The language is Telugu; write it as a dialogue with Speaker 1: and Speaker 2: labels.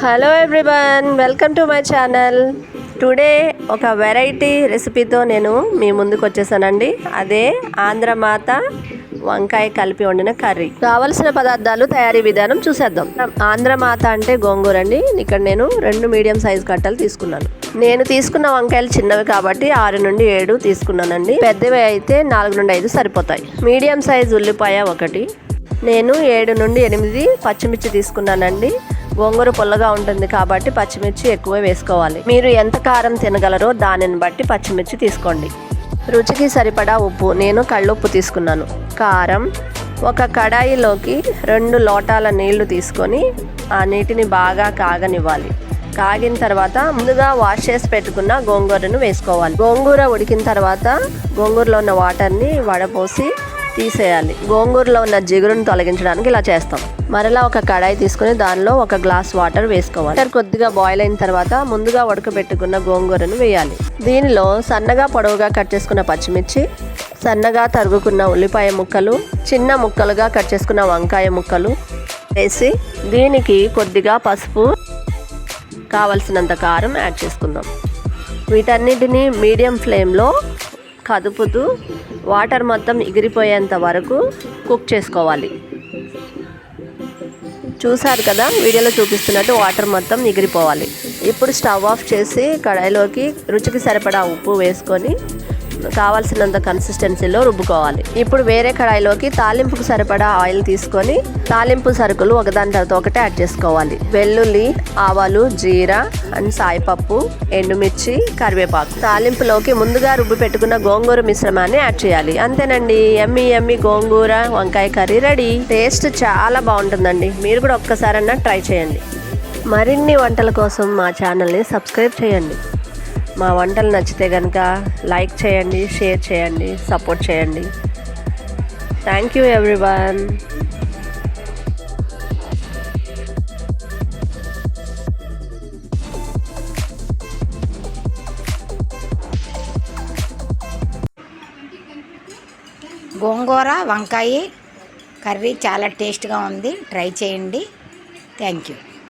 Speaker 1: Hello everyone, welcome to my channel. Today ఒక వెరైటీ రెసిపీతో నేను మీ ముందుకు వచ్చేసానండి. అదే ఆంధ్రమాత వంకాయ కలిపి వండిన కర్రీ. కావలసిన పదార్థాలు, తయారీ విధానం చూసేద్దాం. ఆంధ్రమాత అంటే గోంగూర అండి. ఇక్కడ నేను 2 మీడియం సైజ్ కట్టలు తీసుకున్నాను. నేను తీసుకున్న వంకాయలు చిన్నవి కాబట్టి 6 నుండి 7 తీసుకున్నానండి. పెద్దవి అయితే 4 నుండి 5 సరిపోతాయి. మీడియం సైజ్ ఉల్లిపాయ 1. నేను 7 నుండి 8 పచ్చిమిర్చి తీసుకున్నానండి. గోంగూర పుల్లగా ఉంటుంది కాబట్టి పచ్చిమిర్చి ఎక్కువ వేసుకోవాలి. మీరు ఎంత కారం తినగలరో దానిని బట్టి పచ్చిమిర్చి తీసుకోండి. రుచికి సరిపడా ఉప్పు, నేను కళ్ళుప్పు తీసుకున్నాను. కారం, ఒక కడాయిలోకి 2 లోటాల నీళ్లు తీసుకొని ఆ నీటిని బాగా కాగనివ్వాలి. కాగిన తర్వాత ముందుగా వాష్ చేసి పెట్టుకున్న గోంగూరను వేసుకోవాలి. గోంగూర ఉడికిన తర్వాత గోంగూరలో ఉన్న వాటర్ని వడపోసి తీసేయాలి. గోంగూరలో ఉన్న జిగురును తొలగించడానికి ఇలా చేస్తాం. మరలా ఒక కడాయి తీసుకుని దానిలో 1 గ్లాస్ వాటర్ వేసుకోవాలి. వాటర్ కొద్దిగా బాయిల్ అయిన తర్వాత ముందుగా ఉడకబెట్టుకున్న గోంగూరను వేయాలి. దీనిలో సన్నగా పొడవుగా కట్ చేసుకున్న పచ్చిమిర్చి, సన్నగా తరుగుకున్న ఉల్లిపాయ ముక్కలు, చిన్న ముక్కలుగా కట్ చేసుకున్న వంకాయ ముక్కలు వేసి దీనికి కొద్దిగా పసుపు, కావలసినంత కారం యాడ్ చేసుకుందాం. వీటన్నిటిని మీడియం ఫ్లేమ్లో కదుపుతూ వాటర్ మొత్తం ఎగిరిపోయేంత వరకు కుక్ చేసుకోవాలి. చూసారు కదా, వీడియోలో చూపిస్తున్నట్టు వాటర్ మొత్తం ఎగిరిపోవాలి. ఇప్పుడు స్టవ్ ఆఫ్ చేసి కడాయిలోకి రుచికి సరిపడా ఉప్పు వేసుకొని కావాల్సినంత కన్సిస్టెన్సీలో రుబ్బుకోవాలి. ఇప్పుడు వేరే కడాయిలోకి తాలింపుకు సరిపడా ఆయిల్ తీసుకొని తాలింపు సరుకులు ఒకదాని తర్వాత ఒకటి యాడ్ చేసుకోవాలి. వెల్లుల్లి, ఆవాలు, జీరా అండ్ సాయిపప్పు, ఎండుమిర్చి, కరివేపాకు. తాలింపులోకి ముందుగా రుబ్బి పెట్టుకున్న గోంగూర మిశ్రమాన్ని యాడ్ చేయాలి. అంతేనండి, యమ్మీ యమ్మీ గోంగూర వంకాయ కర్రీ రెడీ. టేస్ట్ చాలా బాగుంటుందండి. మీరు కూడా ఒక్కసారన్నా ట్రై చేయండి. మరిన్ని వంటల కోసం మా ఛానల్ని సబ్స్క్రైబ్ చేయండి. మా వంటలు నచ్చితే కనుక లైక్ చేయండి, షేర్ చేయండి, సపోర్ట్ చేయండి. Thank you everyone.
Speaker 2: గోంగూర వంకాయ కర్రీ చాలా టేస్ట్గా ఉంది. ట్రై చేయండి. Thank you.